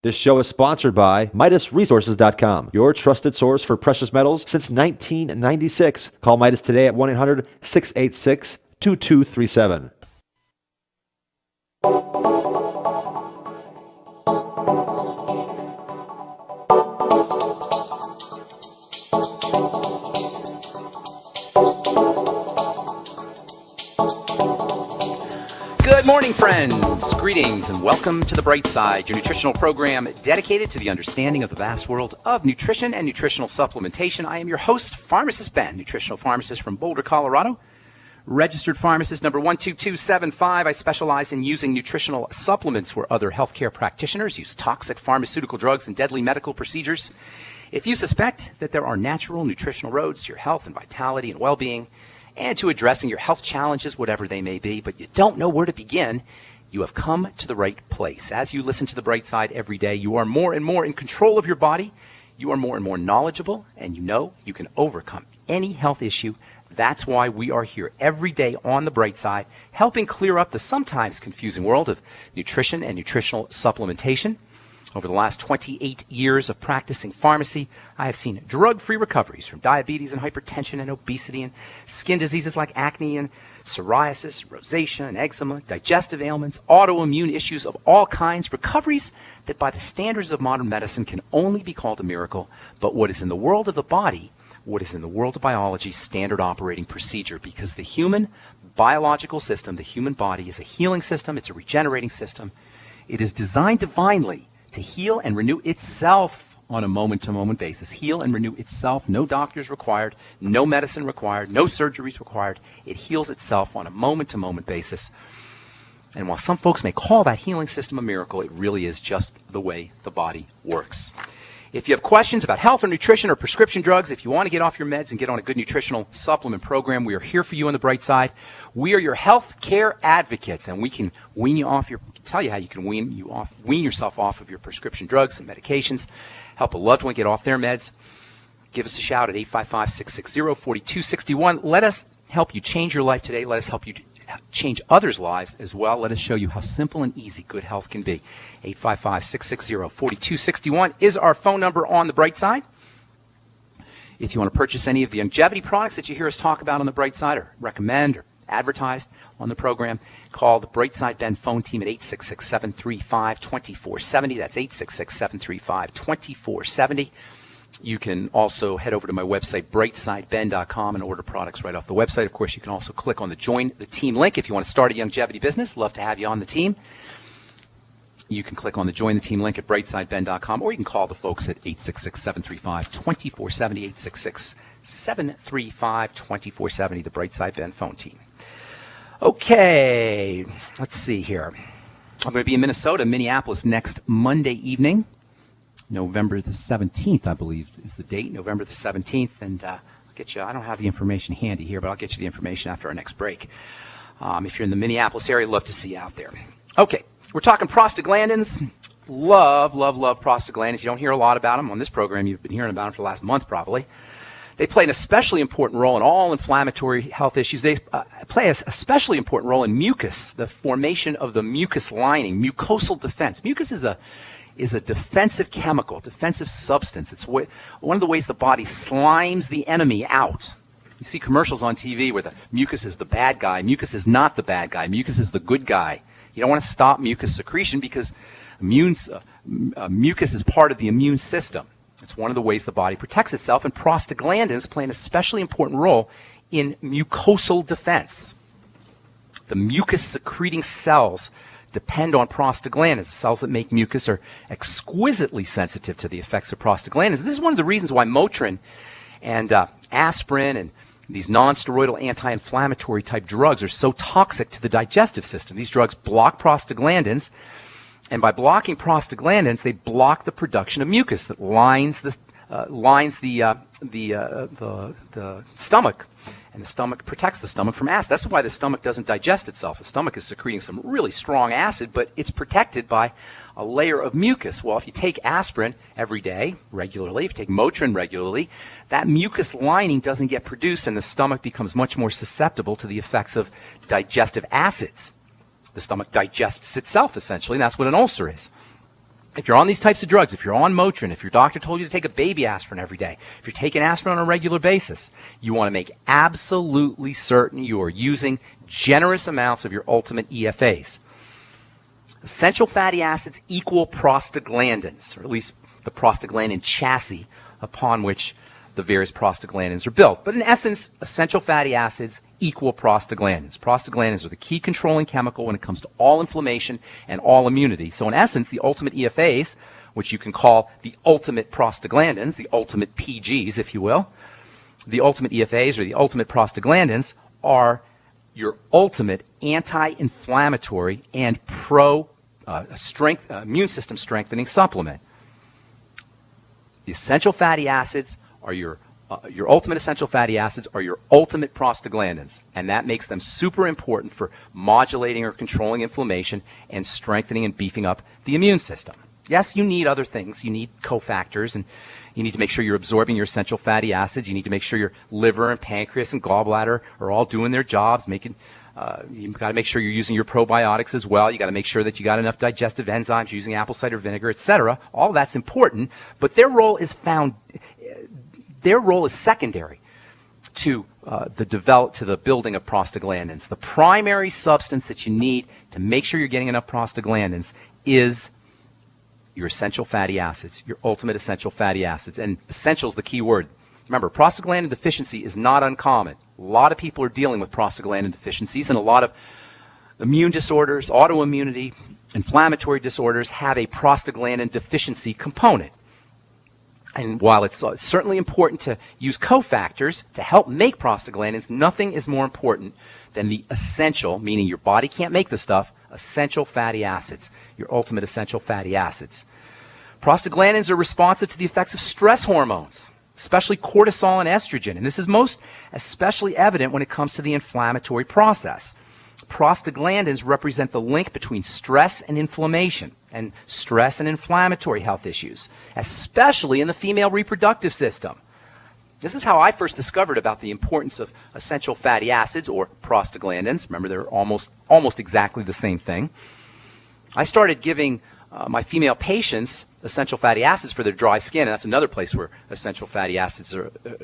This show is sponsored by MidasResources.com, your trusted source for precious metals since 1996. Call Midas today at 1-800-686-2237. Good morning, friends. Greetings and welcome to The Bright Side, your nutritional program dedicated to the understanding of the vast world of nutrition and nutritional supplementation. I am your host, Pharmacist Ben, nutritional pharmacist from Boulder, Colorado. Registered pharmacist number 12275. I specialize in using nutritional supplements where other healthcare practitioners use toxic pharmaceutical drugs and deadly medical procedures. If you suspect that there are natural nutritional roads to your health and vitality and well-being, and to addressing your health challenges, whatever they may be, but you don't know where to begin, you have come to the right place. As you listen to The Bright Side every day, you are more and more in control of your body, you are more and more knowledgeable, and you know you can overcome any health issue. That's why we are here every day on The Bright Side, helping clear up the sometimes confusing world of nutrition and nutritional supplementation. Over the last 28 years of practicing pharmacy, I have seen drug-free recoveries from diabetes and hypertension and obesity and skin diseases like acne and psoriasis, rosacea and eczema, digestive ailments, autoimmune issues of all kinds, recoveries that by the standards of modern medicine can only be called a miracle, but what is in the world of the body, what is in the world of biology, standard operating procedure, because the human biological system, the human body, is a healing system, it's a regenerating system. It is designed divinely to heal and renew itself on a moment-to-moment basis. Heal and renew itself. No doctors required, no medicine required, no surgeries required. It heals itself on a moment-to-moment basis. And while some folks may call that healing system a miracle, it really is just the way the body works. If you have questions about health or nutrition or prescription drugs, if you want to get off your meds and get on a good nutritional supplement program, we are here for you on The Bright Side. We are your health care advocates, and we can tell you how you can wean yourself off of your prescription drugs and medications, help a loved one get off their meds. Give us a shout at 855-660-4261. Let us help you change your life today. Let us help you change others' lives as well. Let us show you how simple and easy good health can be. 855-660-4261 is our phone number on The Bright Side. If you want to purchase any of the longevity products that you hear us talk about on The Bright Side or recommend or advertised on the program, call the Bright Side Ben phone team at 866-735-2470. That's 866-735-2470. You can also head over to my website, brightsideben.com, and order products right off the website. Of course, you can also click on the Join the Team link if you want to start a longevity business. Love to have you on the team. You can click on the Join the Team link at brightsideben.com, or you can call the folks at 866-735-2470, 866-735-2470, the Bright Side Ben phone team. Okay, let's see here. I'm going to be in Minneapolis next Monday evening. November the 17th, I believe, is the date, November the 17th. And I'll get you, I don't have the information handy here, but I'll get you the information after our next break. If you're in the Minneapolis area, I'd love to see you out there. Okay, we're talking prostaglandins. Love prostaglandins. You don't hear a lot about them on this program. You've been hearing about them for the last month, probably. They play an especially important role in all inflammatory health issues. They play an especially important role in mucus, the formation of the mucus lining, mucosal defense. Mucus is a defensive chemical, defensive substance. It's one of the ways the body slimes the enemy out. You see commercials on TV where the mucus is the bad guy. Mucus is not the bad guy. Mucus is the good guy. You don't want to stop mucus secretion because mucus is part of the immune system. It's one of the ways the body protects itself, and prostaglandins play an especially important role in mucosal defense. The mucus-secreting cells depend on prostaglandins. Cells that make mucus are exquisitely sensitive to the effects of prostaglandins. This is one of the reasons why Motrin and aspirin and these non-steroidal anti-inflammatory type drugs are so toxic to the digestive system. These drugs block prostaglandins, and by blocking prostaglandins, they block the production of mucus that lines the stomach, and the stomach protects the stomach from acid. That's why the stomach doesn't digest itself. The stomach is secreting some really strong acid, but it's protected by a layer of mucus. Well, if you take aspirin every day, regularly, if you take Motrin regularly, that mucus lining doesn't get produced, and the stomach becomes much more susceptible to the effects of digestive acids. The stomach digests itself, essentially, and that's what an ulcer is. If you're on these types of drugs, if you're on Motrin, if your doctor told you to take a baby aspirin every day, if you're taking aspirin on a regular basis, you want to make absolutely certain you are using generous amounts of your ultimate EFAs. Essential fatty acids equal prostaglandins, or at least the prostaglandin chassis upon which the various prostaglandins are built. But in essence, essential fatty acids equal prostaglandins. Prostaglandins are the key controlling chemical when it comes to all inflammation and all immunity. So in essence, the ultimate EFAs, which you can call the ultimate prostaglandins, the ultimate PGs, if you will, the ultimate EFAs or the ultimate prostaglandins are your ultimate anti-inflammatory and immune system strengthening supplement. The essential fatty acids are your ultimate essential fatty acids are your ultimate prostaglandins, and that makes them super important for modulating or controlling inflammation and strengthening and beefing up the immune system. Yes, you need other things. You need cofactors, and you need to make sure you're absorbing your essential fatty acids. You need to make sure your liver and pancreas and gallbladder are all doing their jobs, you've got to make sure you're using your probiotics as well. You've got to make sure that you got enough digestive enzymes using apple cider vinegar, etc. All that's important, but their role is secondary to the building of prostaglandins. The primary substance that you need to make sure you're getting enough prostaglandins is your essential fatty acids, your ultimate essential fatty acids. And essential is the key word. Remember, prostaglandin deficiency is not uncommon. A lot of people are dealing with prostaglandin deficiencies, and a lot of immune disorders, autoimmunity, inflammatory disorders have a prostaglandin deficiency component. And while it's certainly important to use cofactors to help make prostaglandins, nothing is more important than the essential, meaning your body can't make the stuff, essential fatty acids, your ultimate essential fatty acids. Prostaglandins are responsive to the effects of stress hormones, especially cortisol and estrogen, and this is most especially evident when it comes to the inflammatory process. Prostaglandins represent the link between stress and inflammation and stress and inflammatory health issues, especially in the female reproductive system. This is how I first discovered about the importance of essential fatty acids, or prostaglandins. Remember, they're almost exactly the same thing. I started giving my female patients essential fatty acids for their dry skin, and that's another place where essential fatty acids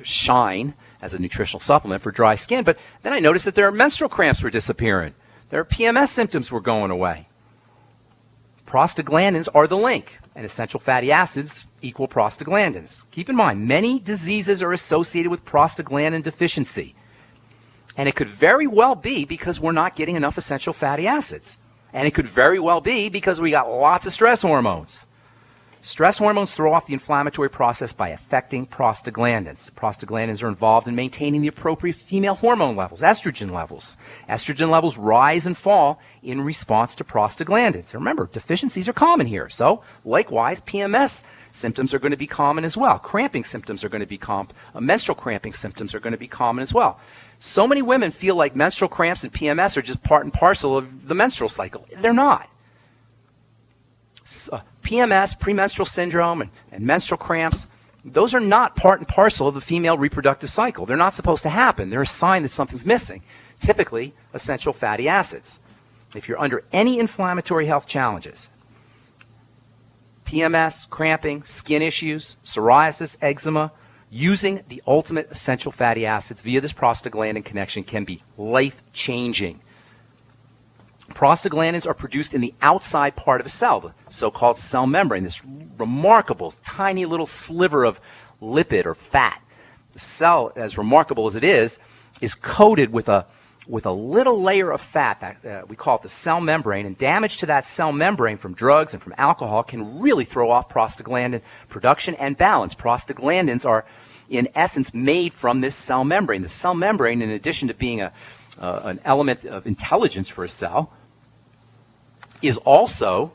shine as a nutritional supplement for dry skin. But then I noticed that their menstrual cramps were disappearing. Their PMS symptoms were going away. Prostaglandins are the link, and essential fatty acids equal prostaglandins. Keep in mind, many diseases are associated with prostaglandin deficiency, and it could very well be because we're not getting enough essential fatty acids. And it could very well be because we got lots of stress hormones. Stress hormones throw off the inflammatory process by affecting prostaglandins. Prostaglandins are involved in maintaining the appropriate female hormone levels, estrogen levels. Estrogen levels rise and fall in response to prostaglandins. And remember, deficiencies are common here. So, likewise, PMS symptoms are going to be common as well. Cramping symptoms are going to be common. Menstrual cramping symptoms are going to be common as well. So many women feel like menstrual cramps and PMS are just part and parcel of the menstrual cycle. They're not. PMS, premenstrual syndrome, and menstrual cramps, those are not part and parcel of the female reproductive cycle. They're not supposed to happen. They're a sign that something's missing, typically essential fatty acids. If you're under any inflammatory health challenges, PMS, cramping, skin issues, psoriasis, eczema, using the ultimate essential fatty acids via this prostaglandin connection can be life-changing. Prostaglandins are produced in the outside part of a cell, the so-called cell membrane, this remarkable tiny little sliver of lipid or fat. The cell, as remarkable as it is coated with a little layer of fat that we call it the cell membrane, and damage to that cell membrane from drugs and from alcohol can really throw off prostaglandin production and balance. Prostaglandins are, in essence, made from this cell membrane. The cell membrane, in addition to being an element of intelligence for a cell, is also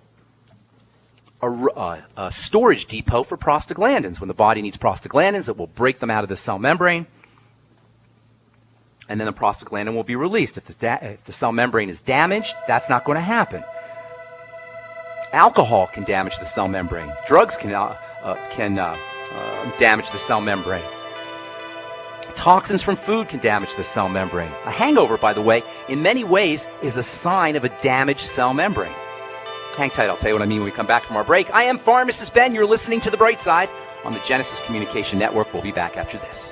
a storage depot for prostaglandins. When the body needs prostaglandins, it will break them out of the cell membrane, and then the prostaglandin will be released. If the cell membrane is damaged, that's not going to happen. Alcohol can damage the cell membrane. Drugs can damage the cell membrane. Toxins from food can damage the cell membrane. A hangover, by the way, in many ways is a sign of a damaged cell membrane. Hang tight, I'll tell you what I mean when we come back from our break. I am Pharmacist Ben. You're listening to The Bright Side on the Genesis Communication Network. We'll be back after this.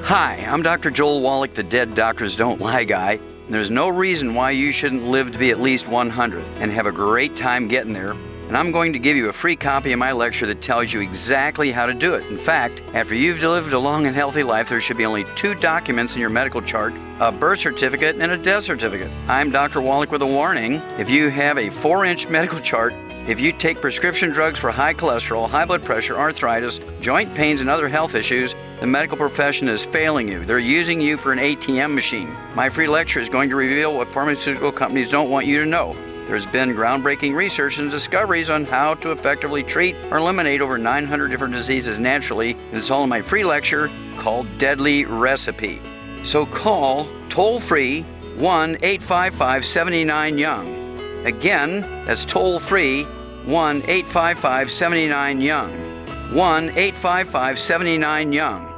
Hi, I'm Dr. Joel Wallach, the Dead Doctors Don't Lie guy. There's no reason why you shouldn't live to be at least 100 and have a great time getting there. And I'm going to give you a free copy of my lecture that tells you exactly how to do it. In fact, after you've lived a long and healthy life, there should be only 2 documents in your medical chart, a birth certificate and a death certificate. I'm Dr. Wallach with a warning. If you have a 4-inch medical chart, if you take prescription drugs for high cholesterol, high blood pressure, arthritis, joint pains, and other health issues, the medical profession is failing you. They're using you for an ATM machine. My free lecture is going to reveal what pharmaceutical companies don't want you to know. There's been groundbreaking research and discoveries on how to effectively treat or eliminate over 900 different diseases naturally, and it's all in my free lecture called Deadly Recipe. So call toll-free 1-855-79-YOUNG. Again, that's toll-free 1-855-79-YOUNG. 1-855-79-YOUNG.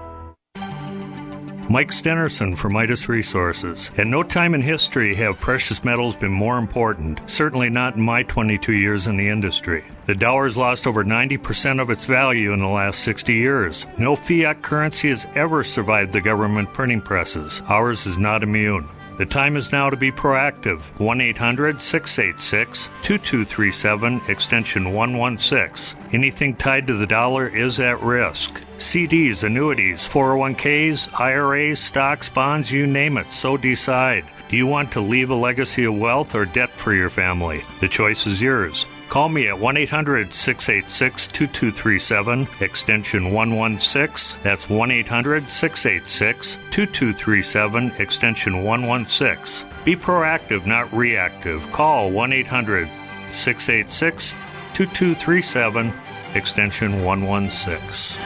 Mike Stenerson for Midas Resources. At no time in history have precious metals been more important, certainly not in my 22 years in the industry. The dollar has lost over 90% of its value in the last 60 years. No fiat currency has ever survived the government printing presses. Ours is not immune. The time is now to be proactive. 1-800-686-2237, extension 116. Anything tied to the dollar is at risk. CDs, annuities, 401ks, IRAs, stocks, bonds, you name it, so decide. Do you want to leave a legacy of wealth or debt for your family? The choice is yours. Call me at 1-800-686-2237, extension 116. That's 1-800-686-2237, extension 116. Be proactive, not reactive. Call 1-800-686-2237, extension 116.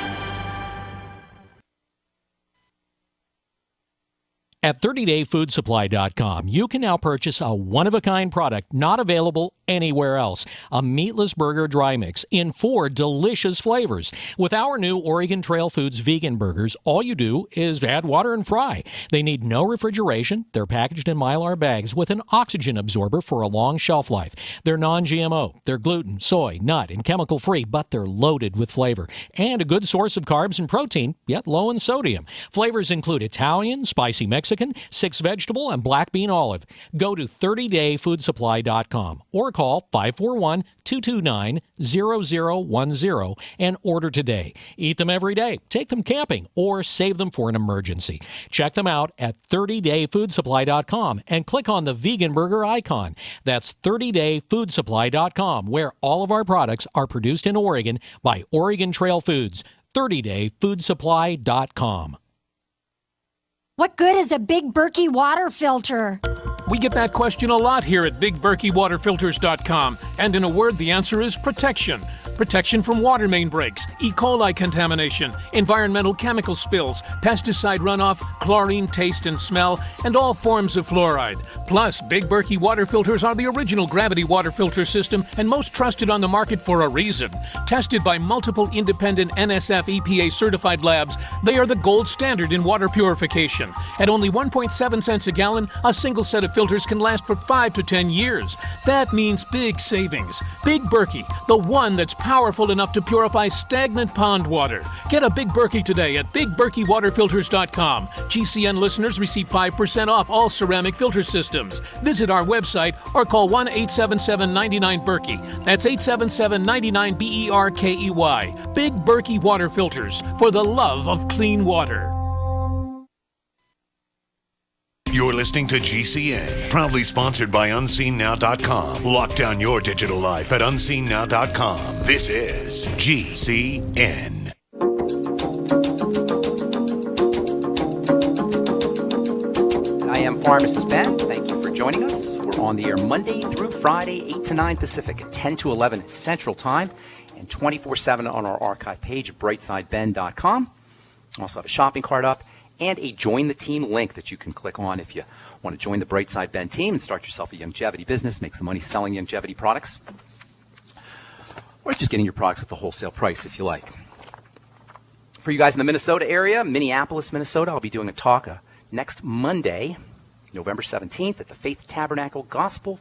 At 30dayfoodsupply.com, you can now purchase a one-of-a-kind product not available anywhere else. A meatless burger dry mix in 4 delicious flavors. With our new Oregon Trail Foods vegan burgers, all you do is add water and fry. They need no refrigeration. They're packaged in Mylar bags with an oxygen absorber for a long shelf life. They're non-GMO. They're gluten, soy, nut, and chemical-free, but they're loaded with flavor. And a good source of carbs and protein, yet low in sodium. Flavors include Italian, spicy Mexican, 6 vegetable, and black bean olive. Go to 30dayfoodsupply.com or call 541-229-0010 and order today. Eat them every day, take them camping, or save them for an emergency. Check them out at 30dayfoodsupply.com and click on the vegan burger icon. That's 30dayfoodsupply.com, where all of our products are produced in Oregon by Oregon Trail Foods. 30dayfoodsupply.com. What good is a Big Berkey water filter? We get that question a lot here at BigBerkeyWaterFilters.com, and in a word, the answer is protection. Protection from water main breaks, E. coli contamination, environmental chemical spills, pesticide runoff, chlorine taste and smell, and all forms of fluoride. Plus, Big Berkey water filters are the original gravity water filter system and most trusted on the market for a reason. Tested by multiple independent NSF EPA certified labs, they are the gold standard in water purification. At only 1.7 cents a gallon, a single set of filters can last for 5 to 10 years. That means big savings. Big Berkey, the one that's powerful enough to purify stagnant pond water. Get a Big Berkey today at BigBerkeyWaterFilters.com. GCN listeners receive 5% off all ceramic filter systems. Visit our website or call 1-877-99-BERKEY. That's 877-99-BERKEY. Big Berkey Water Filters, for the love of clean water. You're listening to GCN, proudly sponsored by UnseenNow.com. Lock down your digital life at UnseenNow.com. This is GCN. I am Pharmacist Ben. Thank you for joining us. We're on the air Monday through Friday, 8 to 9 Pacific, 10 to 11 Central Time, and 24/7 on our archive page at brightsideben.com. Also have a shopping cart up and a Join the Team link that you can click on if you want to join the Brightside Ben team and start yourself a longevity business, make some money selling longevity products, or just getting your products at the wholesale price if you like. For you guys in the Minnesota area, Minneapolis, Minnesota, I'll be doing a talk next Monday November 17th at the Faith Tabernacle Gospel